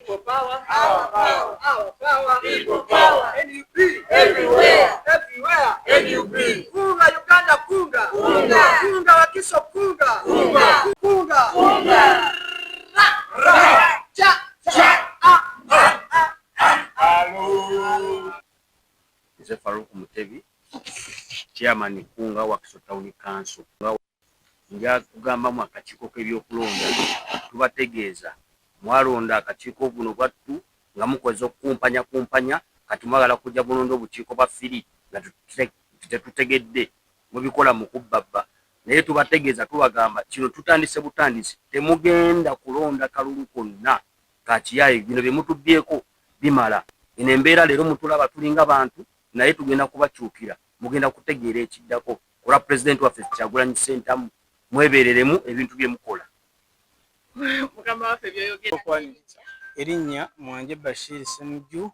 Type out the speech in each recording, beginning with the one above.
People power, our power, our power, people power. NUP everywhere, everywhere. NUP. Kunga Uganda, kunga, kunga, kunga Wakiso, kunga, kunga, kunga, kunga. Cha, cha, Hello. Nze Faruku Mutebi, Chairman Kunga Wakiso Town Council. Nja kugamba mu akakiiko k'ebyokulonda tubategeeza mwalonda akakiiko buno bwattu nga mukoze okukumpanya kati mwagala kujja bulonda obukiiko bwa firi nga tetutegedde mubikola mu kubbabba naye tubategeeza tubagamba kino tutandise butandisi temugenda kulonda kalulu konna kakiyaye bino bye mutubyeko bimala eno embeera leero mutulaba tulinga bantu naye tugenda kubakyukira mugenda kutegeera ekiddako olwa pulezidenti waffe Kyagulanyi Ssentamu mwebereremu ebintu bye mukola. Mukama waffe by'oyogera. Erinnya Mwanje Bashir Ssemujju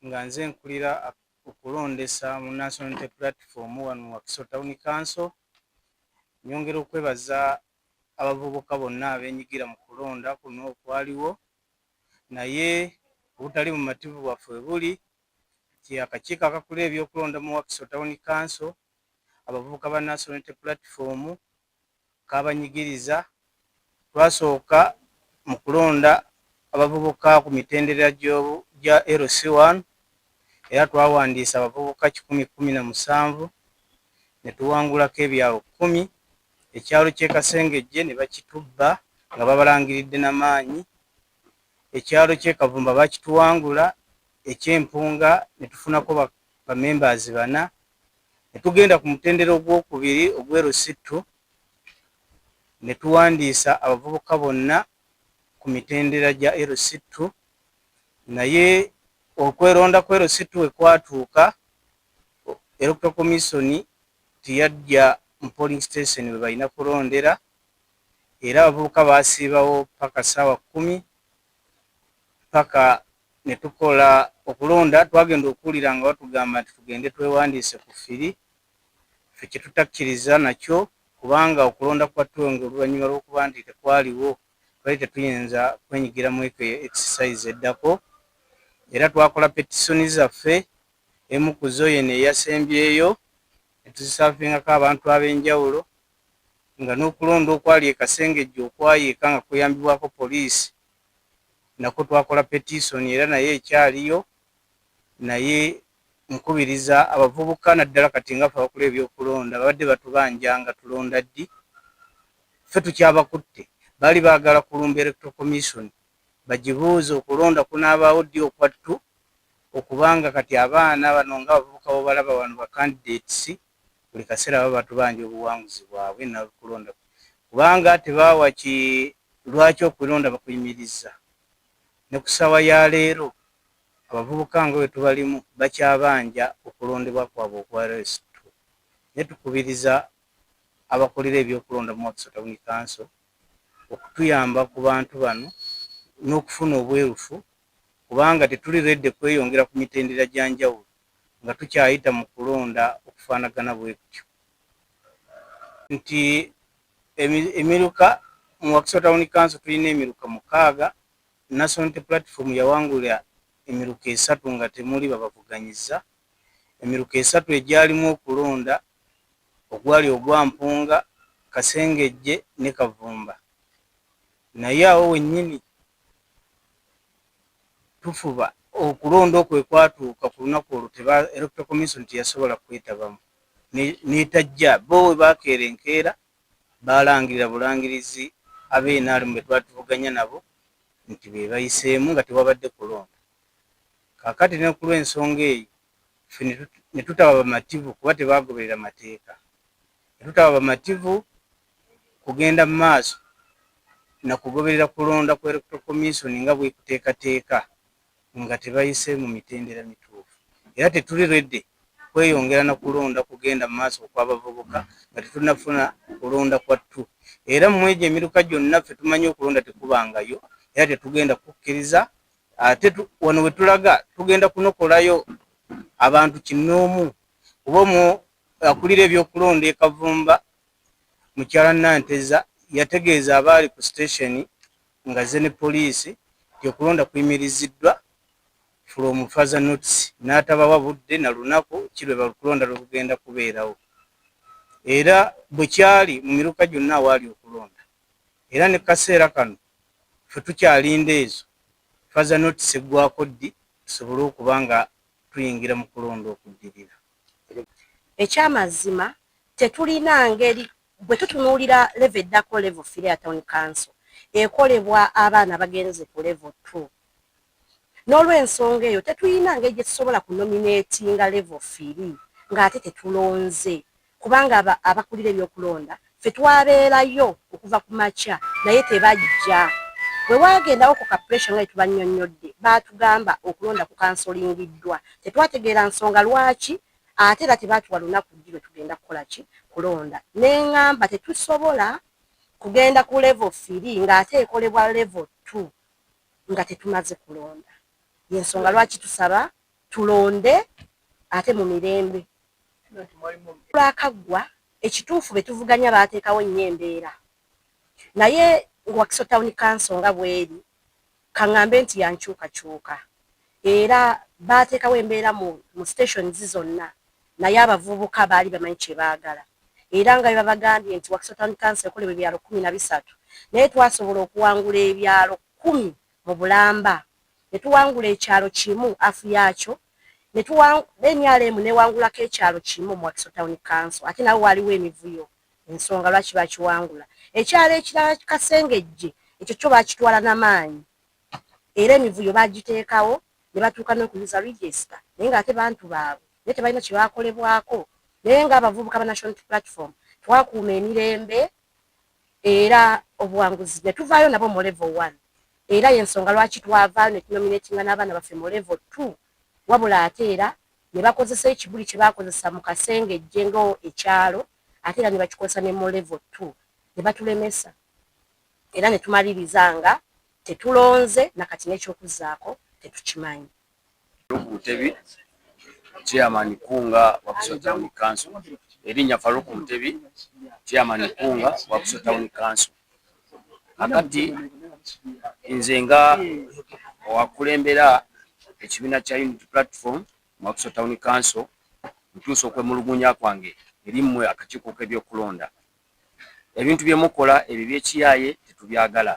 nga nze nkulira okulondesa mu National Unity Platform wano mu Wakiso Town Council. Nyongera okwebaza abavubuka bonna abenyigira mu kulonda kuno okwaliwo naye obutali mu mativu bwaffe buli ti akakiiko akakula ebyokulonda mu Wakiso Town Council abavubuka ba National Unity Platform kabanyigiriza twasooka mu kulonda abavubuka ku mitendera gya LC1 era twawandiisa abavubuka 117 ne tuwangulako ebyalo 10 ekyalo ky'e Kasengejje ne bakitubba nga babalangiridde n'amaanyi ekyalo ky'e Kavumba bakituwangula eky'Empunga ne tufunako ba members 4 ne tugenda ku mutendera ogwokubiri ogw'Erositu ne tuwandiisa abavubuka bonna ku mitendera gya Erositu naye okweronda ku Erositu we kwatuuka Electoral Commission tiyajja mu polling station we balina kulondera era abavubuka baasiibawo paka ssaawa 10 paka ne tukola okulonda twagenda okuwulira nga batugamba nti tugende twewandiise ku firi ffe kye tutakkiriza nakyo kubanga okulonda kwattu oluvannyuma lw'okuba nti tekwaliwo twali tetuyinza kwenyigiramu exercise eddako era twakola petisoni zaffe emu ku zo yeno eyasembyeyo ne tuzisaafingako abantu ab'enjawulo nga n'okulonda okwali e Kasengejje okwayiika nga kuyambibwako poliisi nako twakola petisoni era naye ekyaliyo naye nkubiriza abavubuka naddala kati nga ffe abakula ebyokulonda babadde batubanja nga tulonda ddi ffe tukyabakutte baali baagala kulumba Electoral Commission bagibuuze okulonda kunaabaawo ddi okwattu okubanga kati abaana bano nga abavubuka bo balaba wano ba candidates buli kaseera baba batubanja obuwanguzi bwabwe nakulonda kubanga tebaawa lwaki okulonda bakuyimiriza ne ku ssaawa ya leero abavubuka nga bwe tubalimu bakyabanja okulondebwa kwabwe okwa Erositu naye tukubiriza abakolera ebyokulonda mu Wakiso Town Council okutuyamba ku bantu bano n'okufuna obwerufu kubanga tetuli redde kweyongera ku mitendera gya njawulo nga tukyayita mu kulonda okufaanagana bwe kutyo nti emiruka mu Wakiso Town Council tulina emiruka 6 National Unity Platform yawangulira emiruka 3 nga temuli babavuganyiza emiruka 3 egyalimu okulonda ogwali ogwa Mpunga Kasengejje ne Kavumba naye awo wennyini tufuba okulonda okwe kwatuuka ku lunaku olwo Electoral Commission teyasobola kwetabamu netajja bo we bakeera enkeera balangirira bulangirizi ab'enaalimu be twatuvuganya nabo nti be bayiseemu nga tewabadde kulonda kaakati ne ku lw'ensonga eyo ffe ne tutaba bamativu kuba tebaagoberera mateeka ne tutaba bamativu kugenda mu maaso na kugoberera kulonda ku Electoral Commission nga bwekuteekateeka nga tebayise mu mitendera mituufu era tetuli redde kweyongera na kulonda kugenda mu maaso okw'abavubuka nga tetunafuna kulonda kwattu era mu egyo emiruka gyonna ffe tumanyi okulonda tekubangayo era tetugenda kukkiriza ate wano we tulaga tugenda kunokolayo abantu kinoomu kuba akulira ebyokulonda e Kavumba mukyala Nanteza yategeeza abaali ku station nga ze ne poliisi okulonda kuyimiriziddwa from further notice n'atabawa budde na lunaku kirwe bakulonda lwekugenda kubeerawo era bwe kyali mu miruka gyonna awaali okulonda era ne kaseera kano ffe tukyalinda ezo further notice eggwako ddi tusobole okuba nga tuyingira mu kulonda okuddirira. Ekyamazima tetulina ngeri bwe tutunuulira level eddako level 3 ya town council ekolebwa abaana bagenze ku level 2 n'olw'ensonga eyo tetulina ngeri gye tusobola kunominatinga level 3 ng'ate tetulonze kubanga abakulira ebyokulonda ffe twabeerayo okuva ku makya naye tebajja bwe waagendawo ku kapuresha nga tubannyonnyodde baatugamba okulonda ku kansolingiddwa tetwategeera nsonga lwaki ate era tebaatuwa lunaku ddi lwe tugenda kukola ki kulonda neŋŋamba tetusobola kugenda ku level 3 ng'ate ekolebwa level 2 nga tetumaze kulonda yensonga lwaki tusaba tulonde ate mu mirembe lwakaggwa ekituufu be tuvuganya baateekawo nnyo embeera naye Wakiso Town Council nga bweri kaŋŋambe nti yankyukakyuka era baateekawo embeera mu stations zonna naye abavubuka baali bamanyi kye baagala era nga babagambye nti Wakiso Town Council ekolebwa ebyalo 13 naye twasobola okuwangula ebyalo 10 mu Bulamba ne tuwangula ekyalo kimu afu yaakyo NRM newangulako ekyalo kimu mu Wakiso Town Council ate nawe waliwo emivuyo ensonga lwaki bakiwangula ekyalo ekirala Kasengejje ekyo kyo bakitwala n'amaanyi era emivuyo bagiteekawo ne batuuka n'okuyuza register naye ng'ate bantu baabwe naye tebalina kye baakolebwako naye ng'abavubuka ba National Platform twakuuma emirembe era obuwanguzi ne tuvaayo nabo mu level 1 era yensonga lwaki twavaayo ne tunominatinga n'abaana baffe mu level 2 wabula ate era ne bakozesa ekibuli kye baakozesa mu Kasengejje ngo ekyalo ate era ne bakikozesa ne mu level 2 ne batulemesa era ne tumaliriza nga tetulonze nakati n'ekyokuzaako tetukimanyi. Mutebi Chairman Kunga Wakiso Town Council erinnya Faruku Mutebi Chairman Kunga Wakiso Town Council akati nze nga owakulembera ekibiina kya Unity Platform Wakiso Town Council ntuusa okwemulugunya kwange erimmwe akakiiko k'ebyokulonda ebintu bye mukola ebyo by'ekiyaaye tetubyagala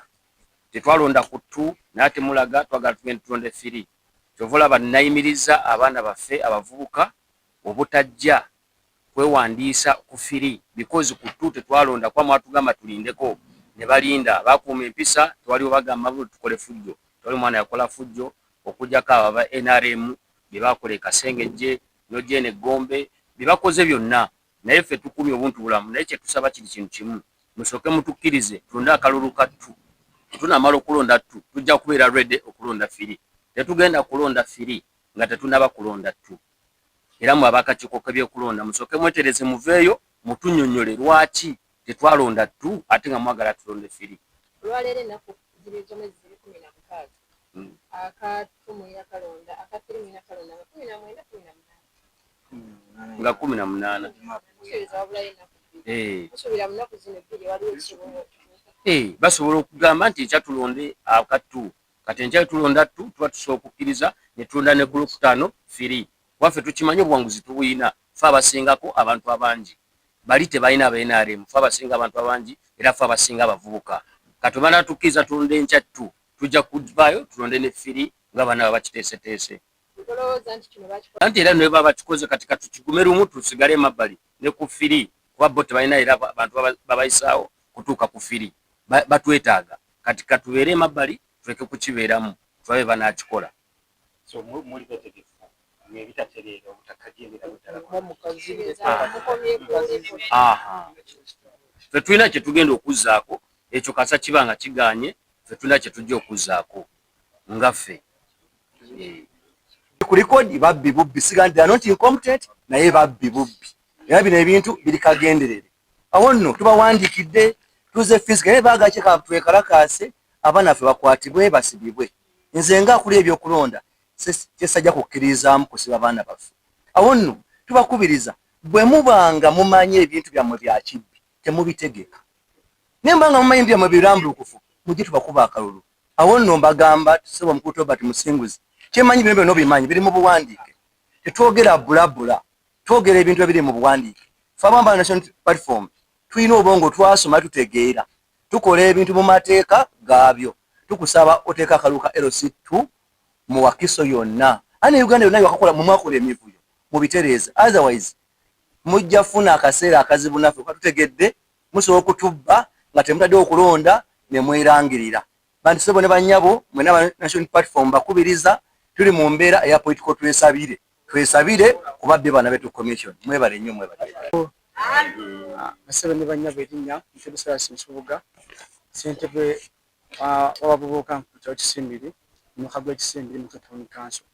tetwalonda ku 2 naate mulaga twagala tugenda tulonde 3 kyovola bannayimiriza abaana baffe abavubuka obutajja kwewandiisa ku 3 because ku 2 tetwalonda kwa mwatugamba tulindeko ne balinda bakuuma empisa twaliwo bagamba bo tukole fujjo twali mwana yakola fujjo okujjako aba NRM bye bakola Kasengejje Nojene Gombe bye bakoze byonna naye ffe tukumye obuntu bulamu naye kye tusaba kiri kintu kimu musooke mutukkirize tulonde akalulu ka 2 tunamala okulonda 2 tujja kubeera ready okulonda 3 tetugenda kulonda 3 nga tetunaba kulonda 2 era mu abakakiiko k'ebyokulonda musooke mwetereze muveeyo mutunnyonnyole lwaki tetwalonda 2 ate nga mwagala tulonde 3 olwaleero ennaku ziri ez'omwezi 16 akatumwina kalonda akatirimwina kalonda nga 18 basobola okugamba nti ekyatulonde akatu kati enkyali tulonda 2 tuba tusobola okukkiriza ne tulonda ne group 5 3 waffe tukimanyi obuwanguzi tubuyina ffe abasingako abantu abangi bali tebalina aba NRM ffe abasinga abantu abangi era ffe abasinga abavubuka kati omala tukkiriza tulonde enkya 2 tujja kuvaayo tulonde ne 3 nga bana babakiteeseteese anti era ne baba bakikoze kati katukigume lumu tusigale emabbali ne ku 3 kuba bo tebalina era abantu babayisaawo kutuuka ku 3 batwetaaga kati katubeere emabbali tuleke kukibeeramu tulabe banaakikola ffe tulina kye tugenda okuzzaako ekyo kasa kiba nga kigaanye ffe tulina kye tujja okuzzaako nga ffe ku likodi babbi bubbi siga nti not incompetent naye babbi bubbi era bino ebintu biri kagenderere awo nno tubawandiikidde tuze fisika naye baagakika twekalakaase abaana ffe bakwatibwe basibibwe nze nga akuli ebyokulonda kyesajja kukkiririzaamu kusiba abaana baffe awo nno tubakubiriza bwe mubanga mumanyi ebintu byammwe bya kibbi temubitegeka naye mbanga mumanyi byammwe birambulukufu mujje tubakuba akalulu awo nno mbagamba tusebo mukulu Robert Musinguzi kyemanyi bino byonna obimanyi biri mu buwandiike tetwogera bulabula twogera ebintu ebiri mu buwandiike ffe Amambala National Platform tulina obwongo twasoma tutegeera tukola ebintu mu mateeka gaabyo tukusaba oteeka akalulu ka LC2 mu Wakiso yonna ane Uganda yonna yakakola mu mwakola emivuyo mu bitereeza otherwise mujja funa akaseera akazibu naffe katutegedde musobola okutubba nga temutadde okulonda ne mwerangirira bantu sebo ne banyabo mwena National Platform bakubiriza tuli mu mbeera eya political twesabire kubabbe bana betu commission mwebale nnyo mwebale basebe ne banyabo erinnya ntebisala sinsubuga sentebe wabavubuka ku Kisimbiri mu kagwe Kisimbiri mu Town Council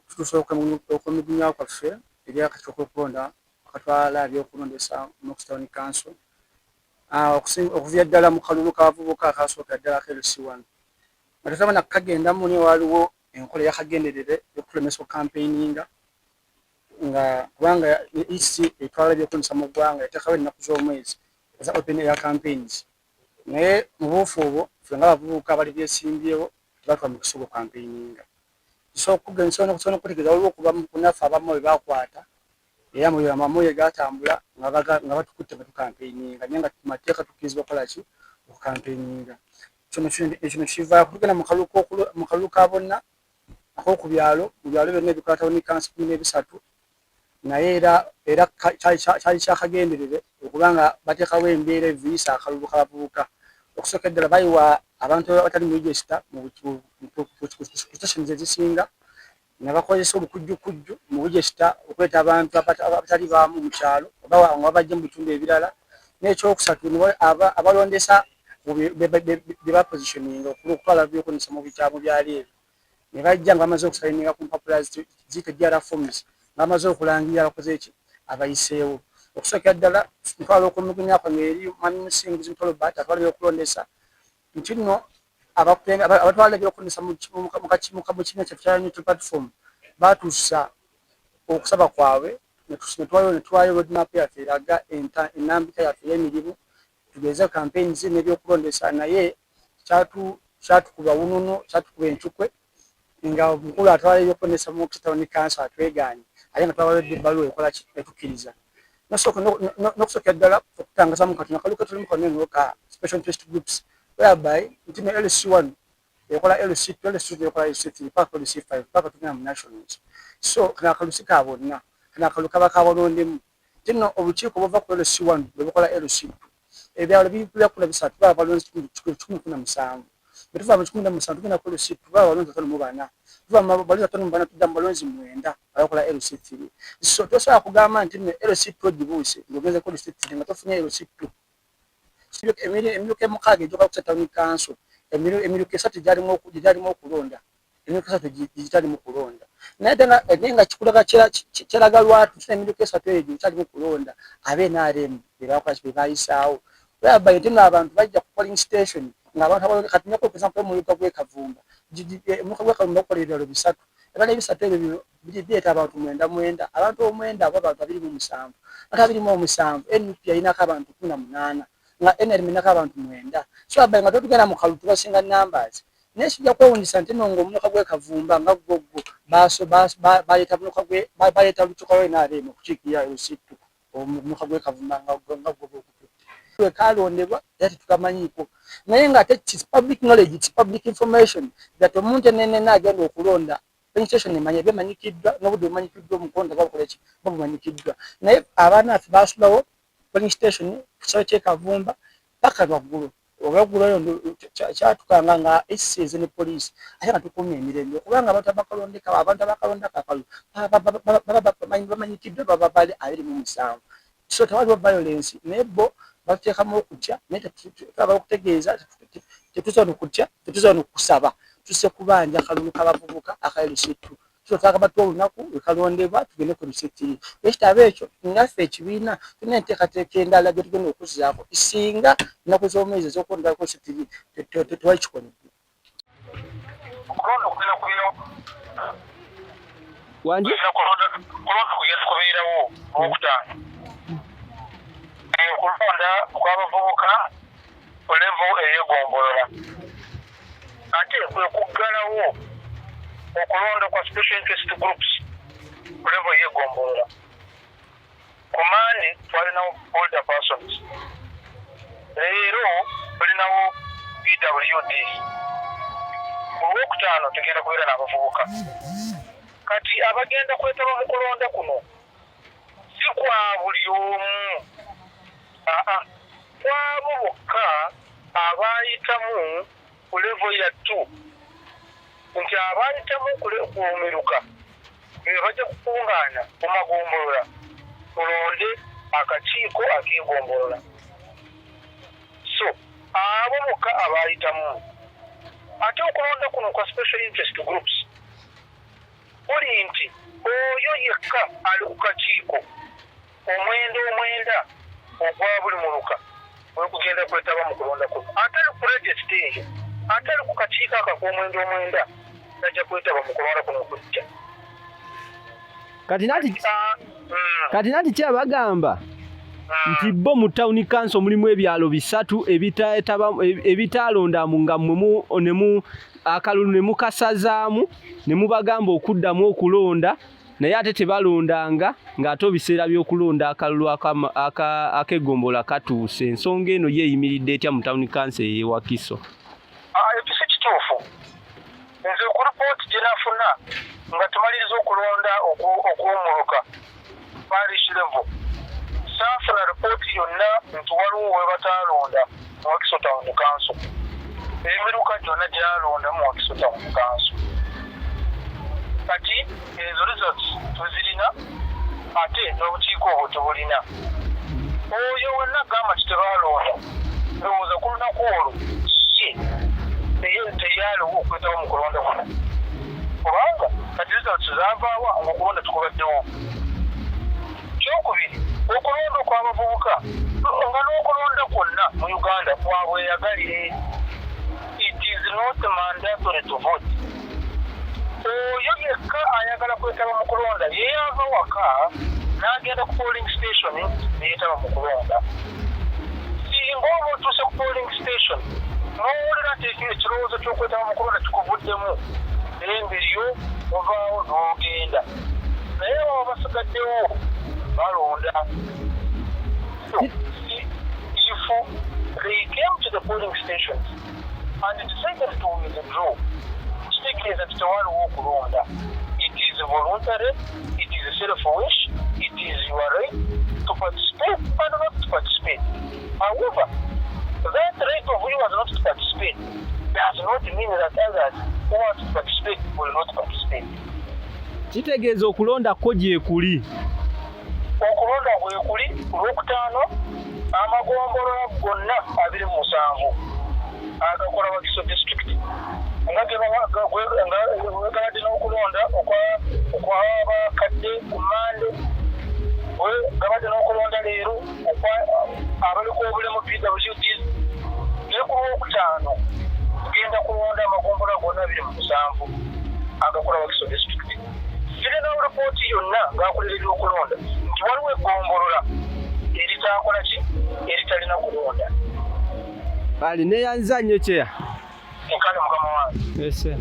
tutusooka mu okomigunya kwaffe eri akati okulonda akatwala ebyokulondesa mu Town Council okuvya ddala mu kalulu k'abavubuka akasooka ddala ka LC1 matutaba nakagenda muni waliwo enkola yakagenderere yokulemesa campaigninga nga kubanga isi etwala ebyokulondesa mu ggwanga etekawo ennaku z'omwezi eza open air campaigns naye mu buufu obwo ffe nga abavubuka abali byesimbyewo batwa mu kusobola campaigninga nsona okutegeeza waliwo okuba kunaffe abamu bwe bakwata era mu amamoye gatambula nga batukutte batukampeininga naye nga tumateeka tukkirizibwa okukola ki okukampeininga kino kivaako tugenda mu kalulu ka bonna ak'oku byalo mu byalo byonna ebikwatawo ne kansi 13 naye era kyali kyakagenderere okubanga bateekawo embeera evuyisa akalulu k'abavubuka okusooka ddala bayiwa abantu abatali mu register mu station ezisinga ne bakozesa obukujjukujju mu register okweta abantu abatali baamu mu kyalo oba nga bajja mu bitundu ebirala n'ekyokusatu abalondesa be bapositioninga okutwala byokulondesa mu bikyamo byali ebyo ne bajja nga bamaze okusayininga ku mpapula ziyite DRA forms nga bamaze okulangirira abakoze eki abayiseewo okusookera ddala ntwala okumigunya kwange eri Mwami Musinguzi Robert atwala ebyokulondesa nti nno abatwala ebyokulondesa mu kibiina kyaffe kya National Platform batuusa okusaba kwabwe ne tuwayo roadmap yaffe eraga ennambika yaffe y'emirimu tugeeze campaigns n'ebyokulondesa naye kyatukuba wununu kyatukuba encukwe nga omukulu atwala ebyokulondesa mu Town Council atwegaanye ate nga twawalidde ebbaluwa ekola etukkiriza n'okusooka ddala okutangaza mu katono akalu ketulimu kano ka special interest groups whereby nti ne LC1 ekola LC2 ekola LC3 paka LC5 paka tugenda mu nationals so kana akalusi ka bonna kana akalu kaba kabonondemu tinno obukiiko buva ku LC1 bwe bukola LC2 ebyalo bibula kula bisatu baba balonzi 17 betuva mu 17 tugenda ku LC2 baba balonzi 5 tuva mu balonzi 5 tujja mu balonzi 9 abakola LC3 so tosobola kugamba nti LC2 gibuuse ngogeze ku LC3 nga tofunye LC2 emiruka emukaaga ejoka ku Town Council emiruka esatu gyalimu okulonda emiruka esatu gitalimu kulonda naye nga kikulaga kiraga lwatu tuna emiruka esatu egyo gyalimu kulonda abe-NRM be bayisaawo whereby nti abantu bajja ku polling station ng'abantu kati ne for example omuluka gw'Ekavumba omuluka gw'Ekavumba gukola ebyalo bisatu ebala ebisatu ebyo bireeta abantu 9 abantu 9 abo abantu 27 abantu 27 NUP yayinako abantu 18 nga NRM inako abantu 9 so abaye nga tugenda mu kalutu basinga numbers nekijja kwewunyisa nti nongo omuluka gw'Ekavumba nga goggo baleeta lutuka lw'NRM okukiikirira LC2 omuluka gw'Ekavumba nga goggo kalondebwa ate tukamanyiiko naye nga ate public knowledge it's public information that omuntu enene agenda okulonda pension emanya bemanyikiddwa n'obudde bumanyikiddwa omukonda babukoleki babumanyikiddwa naye abaana affe basulawo polling station kisawo ky'Ekavumba paka lwaggulu olwaggulu kyatukanga nga esseze ne poliisi ate nga tukumya emirembe kubanga abantu abakalondeka akalu bamanyikiddwa baba bali 27 so tewaliwo violence naye bo bateekamu okutya naye tetulaba okutegeeza tetusobola okutya tetusobola okusaba tuse kubanja akalulu k'abavubuka aka LC2 so twagamba olunaku lwekalondebwa tugende ku LC3 ekitabo ekyo ngaffe ekibiina tulina enteekateeka endala gye tugenda okuzzaako isinga ennaku z'omwezi ez'okulonda ku LC3 tewali kikoleddwa kubeerawo okutaano okulonda kw'abavubuka ku level ey'egombolola ate kwe kuggalawo okulonda kwa special interest groups ku level y'eggombolola. Ku Mande twalinawo older persons, leero tulinawo PWD, ku Lwokutaano tugenda kubeera n'abavubuka. Kati abagenda kwetaba mu kulonda kuno si kwa buli omu, kwabo bokka abaayitamu ku level ya 2, nti abaayitamu kumiruka bajja kukungaana mu magombolola tulonde akakiiko ak'egombolola. So abo bokka abaayitamu. Ate okulonda kuno kwa special interest groups kuli nti oyo yekka ali ku kakiiko omwenda ogwa buli muluka wekugenda kwetaba mu kulonda kuno, atali ku regisita eyo, atali ku kakiiko ak'omwenda najja kwetaba mu kulonda kuno okujja. Kati nati kyabagamba nti bo mu town council mulimu ebyalo 3 ebitalonda nga nemu akalulu ne mukasazaamu ne mubagamba okuddamu okulonda, naye ate tebalondanga ng'ate ebiseera by'okulonda akalulu ak'eggombola katuuse. Ensonga eno yeeyimiridde etya mu town council y'e Wakiso? Ekyo si kituufu. Nze ku ripooti gye nafuna nga tumaliriza okulonda okw'omuluka parish level, saafuna ripooti yonna nti waliwo we bataalonda mu Wakiso Town Council. Emiruka gyonna gyalonda mu Wakiso Town Council. Kati ezo results tuzirina, ate n'obukiiko obwo tubulina. Oyo wenna agamba nti tebalonda, ndowooza ku lunaku olwo ye teyaliwo okwetaba mu kulonda kuno, kubanga kati results zaavaawa ng'okulonda tukubaddewo. Kyokubiri, okulonda okw'abavubuka nga n'okulonda kwonna mu Uganda kwabweyagalire. It is not mandatory to vote. Oyo yekka ayagala kwetaba mu kulonda yeeyava waka n'agenda ku polling station neyeetaba mu kulonda. Singa oba otuuse ku polling station n'owulira nti ekirowoozo ky'okwetaba mu kulonda kikuvuddemu, embiryo ovaawo n'ogenda, naye baba basigaddewo balonda. So if they came to the polling stations and decided to withdraw, kitegeeza nti tewaliwo okulonda. It is voluntary, it is self-wish, it is your right to participate and not to participate. However, that right of yours not to participate does not mean that others who want to participate will not participate. Kitegeeza okulonda ko gye kuli. Okulonda bwe kuli ku Lwokutaano, amagombolola gonna 27 agakola Wakiso district nga gabadde n'okulonda okw'abakadde ku Mande, gabadde n'okulonda leero abaliko obulemu PWDs, naye ku Lwokutaano tugenda kulonda amagombolola gonna 27 agakola Wakiso district. Kirinawo ripooti yonna ng'akulerera okulonda nti waliwo eggombolola eritaakola ki, eritalina kulonda. Ali neyanza nnyo kyeya. Enkale mukama wange. Yes sir.